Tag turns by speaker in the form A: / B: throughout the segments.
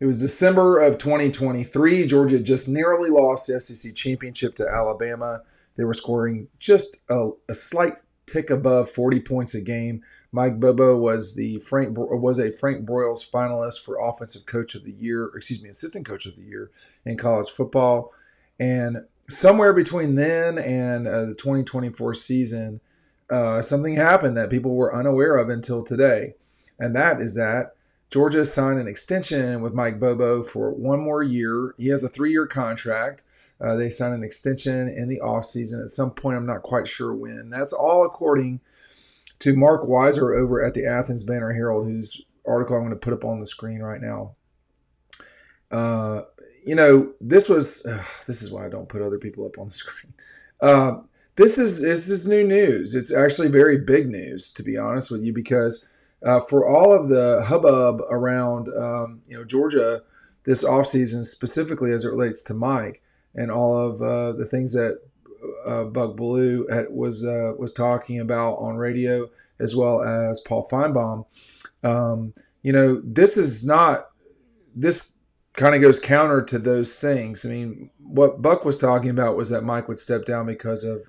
A: It was December of 2023. Georgia just narrowly lost the SEC championship to Alabama. They were scoring just a slight tick above 40 points a game. Mike Bobo was a Frank Broyles finalist for Offensive Coach of the Year, Assistant Coach of the Year in college football. And somewhere between then and the 2024 season, something happened that people were unaware of until today. And that is that Georgia signed an extension with Mike Bobo for one more year. He has a 3-year contract. They signed an extension in the offseason at some point. I'm not quite sure when. That's all according to Mark Weiser over at the Athens Banner-Herald, whose article I'm going to put up on the screen right now. This is why I don't put other people up on the screen. This is new news. It's actually very big news, to be honest with you, because for all of the hubbub around Georgia this offseason, specifically as it relates to Mike and all of the things that Buck Bellew was talking about on radio, as well as Paul Feinbaum, this kind of goes counter to those things. I mean, what Buck was talking about was that Mike would step down because of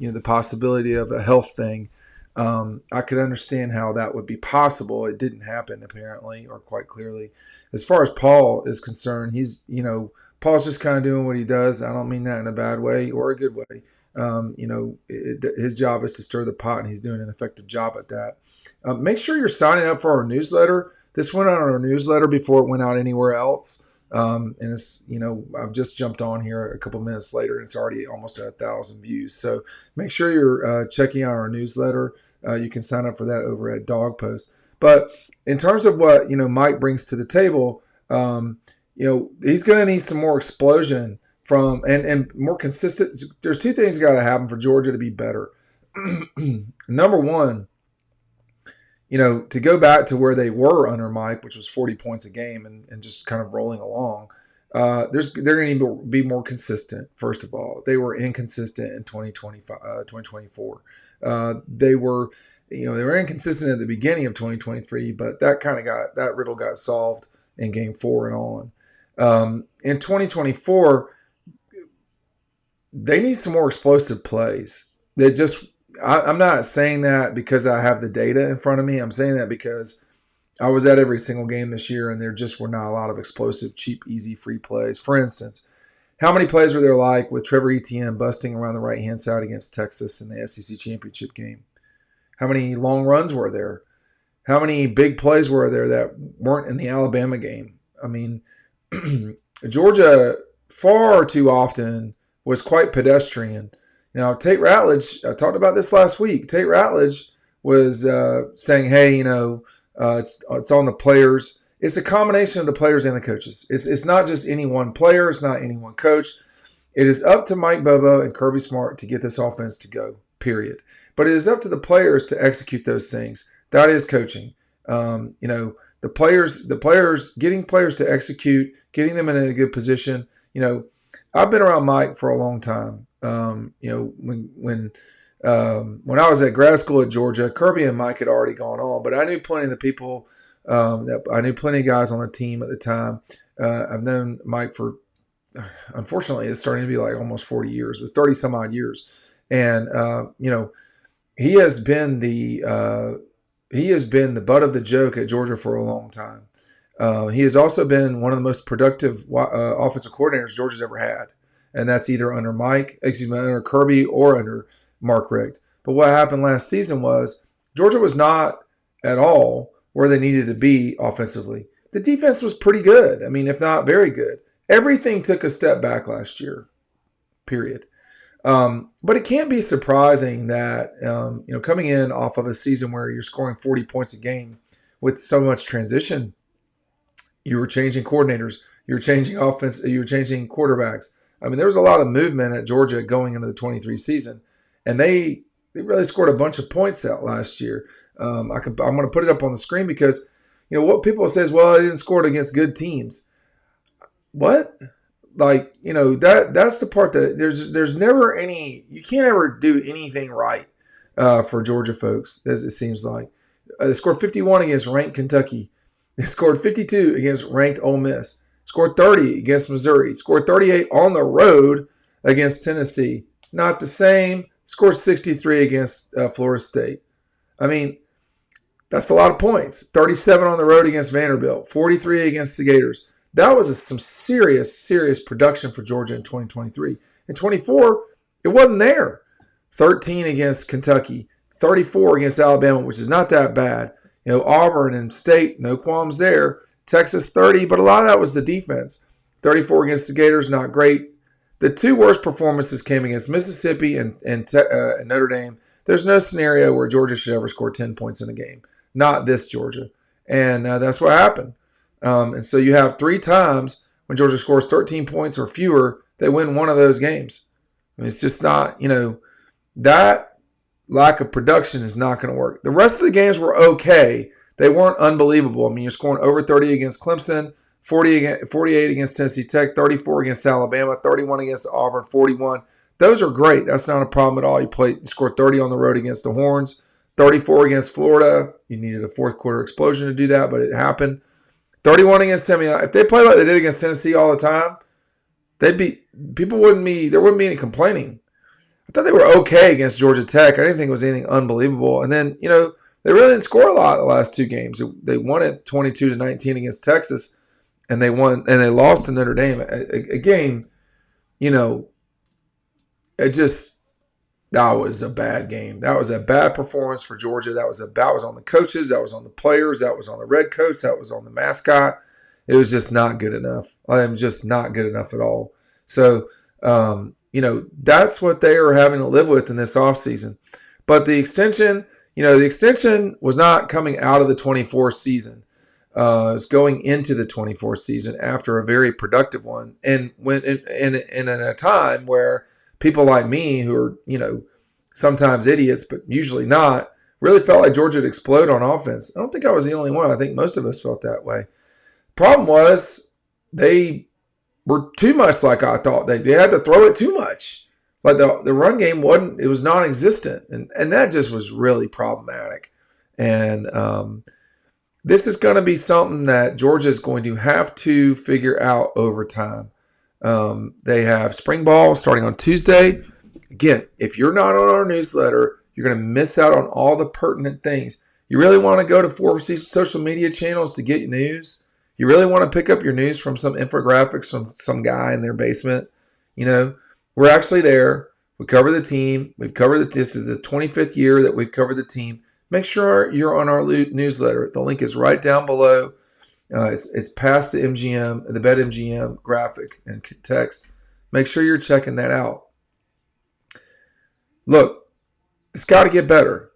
A: the possibility of a health thing. I could understand how that would be possible. It didn't happen, apparently, or quite clearly. As far as Paul is concerned, Paul's just kind of doing what he does. I don't mean that in a bad way or a good way. His job is to stir the pot, and he's doing an effective job at that. Make sure you're signing up for our newsletter. This went out on our newsletter before it went out anywhere else. And it's, I've just jumped on here a couple minutes later, and it's already almost at 1,000 views. So make sure you're checking out our newsletter. You can sign up for that over at Dawg Post. But in terms of what, Mike brings to the table, he's going to need some more explosion from and more consistent. There's two things that got to happen for Georgia to be better. Number one, to go back to where they were under Mike, which was 40 points a game and just kind of rolling along, they're going to be more consistent, first of all. They were inconsistent in 2024. They were inconsistent at the beginning of 2023, but that riddle got solved in game 4 and on. In 2024, they need some more explosive plays. I'm not saying that because I have the data in front of me. I'm saying that because I was at every single game this year, and there just were not a lot of explosive, cheap, easy, free plays. For instance, how many plays were there like with Trevor Etienne busting around the right-hand side against Texas in the SEC championship game? How many long runs were there? How many big plays were there that weren't in the Alabama game? I mean, Georgia far too often was quite pedestrian. Tate Ratledge, I talked about this last week. Tate Ratledge was saying, hey, it's on the players. It's a combination of the players and the coaches. It's not just any one player. It's not any one coach. It is up to Mike Bobo and Kirby Smart to get this offense to go, period. But it is up to the players to execute those things. That is coaching. The players, getting players to execute, getting them in a good position. I've been around Mike for a long time. When I was at grad school at Georgia, Kirby and Mike had already gone on, but I knew plenty of the people. I knew plenty of guys on the team at the time. I've known Mike for, unfortunately, it's starting to be like almost 40 years. It was 30 some odd years, and he has been the butt of the joke at Georgia for a long time. He has also been one of the most productive offensive coordinators Georgia's ever had. And that's either under under Kirby or under Mark Richt. But what happened last season was Georgia was not at all where they needed to be offensively. The defense was pretty good. I mean, if not very good. Everything took a step back last year, period. But it can't be surprising that, coming in off of a season where you're scoring 40 points a game with so much transition, you were changing coordinators, you were changing offense, you were changing quarterbacks. I mean, there was a lot of movement at Georgia going into the 23 season, and they really scored a bunch of points that last year. I'm going to put it up on the screen because, what people say is, well, I didn't score it against good teams. What? That's the part that there's never any, you can't ever do anything right for Georgia folks, as it seems like. They scored 51 against ranked Kentucky. They scored 52 against ranked Ole Miss. Scored 30 against Missouri. Scored 38 on the road against Tennessee. Not the same. Scored 63 against Florida State. I mean, that's a lot of points. 37 on the road against Vanderbilt. 43 against the Gators. That was some serious, serious production for Georgia in 2023. In 24, it wasn't there. 13 against Kentucky. 34 against Alabama, which is not that bad. Auburn and State, no qualms there. Texas 30, but a lot of that was the defense. 34 against the Gators, not great. The two worst performances came against Mississippi and Notre Dame. There's no scenario where Georgia should ever score 10 points in a game. Not this Georgia. And that's what happened. And so you have 3 times when Georgia scores 13 points or fewer, they win one of those games. I mean, it's just not, that lack of production is not going to work. The rest of the games were okay. They weren't unbelievable. I mean, you're scoring over 30 against Clemson, 48 against Tennessee Tech, 34 against Alabama, 31 against Auburn, 41. Those are great. That's not a problem at all. You scored 30 on the road against the Horns, 34 against Florida. You needed a fourth quarter explosion to do that, but it happened. 31 against Tennessee. If they played like they did against Tennessee all the time, there wouldn't be any complaining. I thought they were okay against Georgia Tech. I didn't think it was anything unbelievable. And then, they really didn't score a lot the last 2 games. They won it 22-19 against Texas, and they lost to Notre Dame. A game, that was a bad game. That was a bad performance for Georgia. That was on the coaches. That was on the players. That was on the red coats. That was on the mascot. It was just not good enough. I am just not good enough at all. So, that's what they are having to live with in this offseason. But the extension was not coming out of the 24 season. It's going into the 24 season after a very productive one. And when in a time where people like me, who are, sometimes idiots, but usually not, really felt like Georgia would explode on offense. I don't think I was the only one. I think most of us felt that way. Problem was they were too much like I thought. They had to throw it too much. Like the run game was non-existent. And that just was really problematic. And this is going to be something that Georgia is going to have to figure out over time. They have spring ball starting on Tuesday. Again, if you're not on our newsletter, you're going to miss out on all the pertinent things. You really want to go to 4 social media channels to get news? You really want to pick up your news from some infographics from some guy in their basement? We're actually there. We cover the team. This is the 25th year that we've covered the team. Make sure you're on our newsletter. The link is right down below. It's past the BetMGM graphic and text. Make sure you're checking that out. Look, it's got to get better.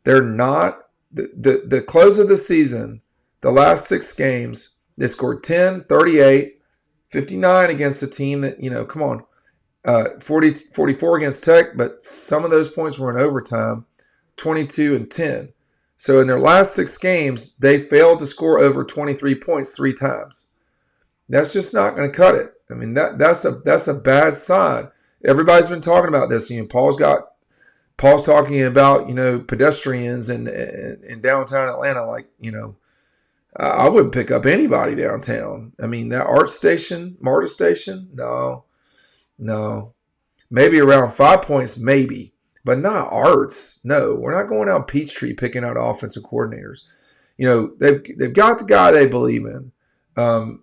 A: They're not the close of the season. The last 6 games, they scored 10, 38, 59 against a team that, come on, 44 against Tech, but some of those points were in overtime, 22 and 10. So in their last 6 games, they failed to score over 23 points 3 times. That's just not going to cut it. I mean, that's a bad sign. Everybody's been talking about this. Paul's talking about, pedestrians in downtown Atlanta, like, I wouldn't pick up anybody downtown. I mean, that MARTA station, no. Maybe around 5 points, maybe, but not Arts. No, we're not going out Peachtree picking out offensive coordinators. They've got the guy they believe in. I'm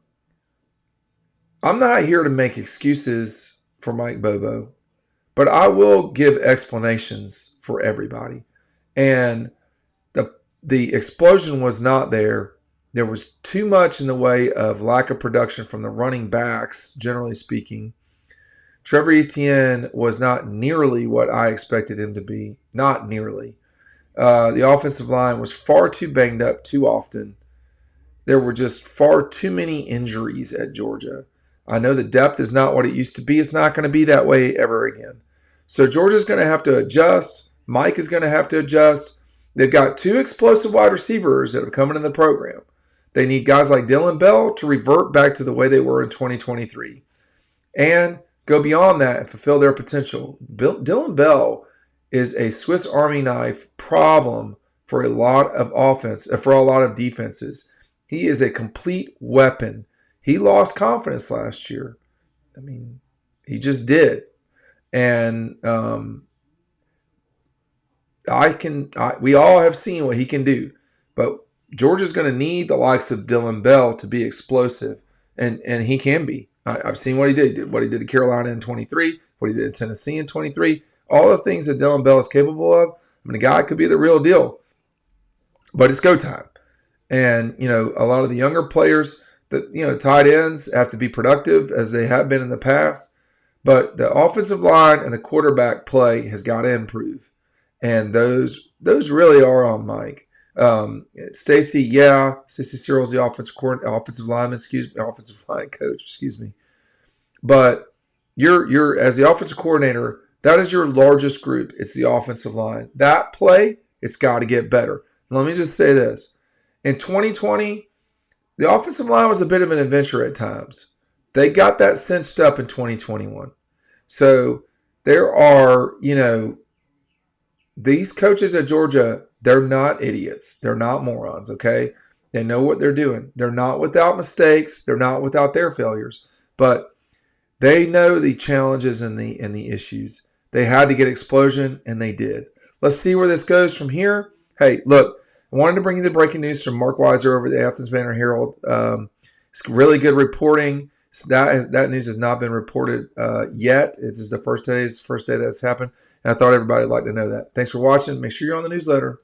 A: not here to make excuses for Mike Bobo, but I will give explanations for everybody. And the explosion was not there. There was too much in the way of lack of production from the running backs, generally speaking. Trevor Etienne was not nearly what I expected him to be. Not nearly. The offensive line was far too banged up too often. There were just far too many injuries at Georgia. I know the depth is not what it used to be. It's not going to be that way ever again. So Georgia's going to have to adjust. Mike is going to have to adjust. They've got 2 explosive wide receivers that have come into the program. They need guys like Dylan Bell to revert back to the way they were in 2023 and go beyond that and fulfill their potential. Dylan Bell is a Swiss Army knife problem for a lot of offense, for a lot of defenses. He is a complete weapon. He lost confidence last year. I mean, he just did. And we all have seen what he can do, but Georgia's going to need the likes of Dylan Bell to be explosive, and he can be. I've seen what he did to Carolina in 23, what he did in Tennessee in 23, all the things that Dylan Bell is capable of. I mean, the guy could be the real deal, but it's go time. And, a lot of the younger players, tight ends have to be productive as they have been in the past, but the offensive line and the quarterback play has got to improve. And those really are on Mike. Stacy Searle's the offensive line coach, But you're as the offensive coordinator, that is your largest group. It's the offensive line. That play, it's got to get better. Let me just say this. In 2020, the offensive line was a bit of an adventure at times. They got that cinched up in 2021. So there are, these coaches at Georgia, they're not idiots. They're not morons, okay? They know what they're doing. They're not without mistakes. They're not without their failures. But they know the challenges and the issues. They had to get explosion, and they did. Let's see where this goes from here. Hey, look, I wanted to bring you the breaking news from Mark Weiser over at the Athens Banner Herald. It's really good reporting. That news has not been reported yet. It's the first day that's happened. And I thought everybody would like to know that. Thanks for watching. Make sure you're on the newsletter.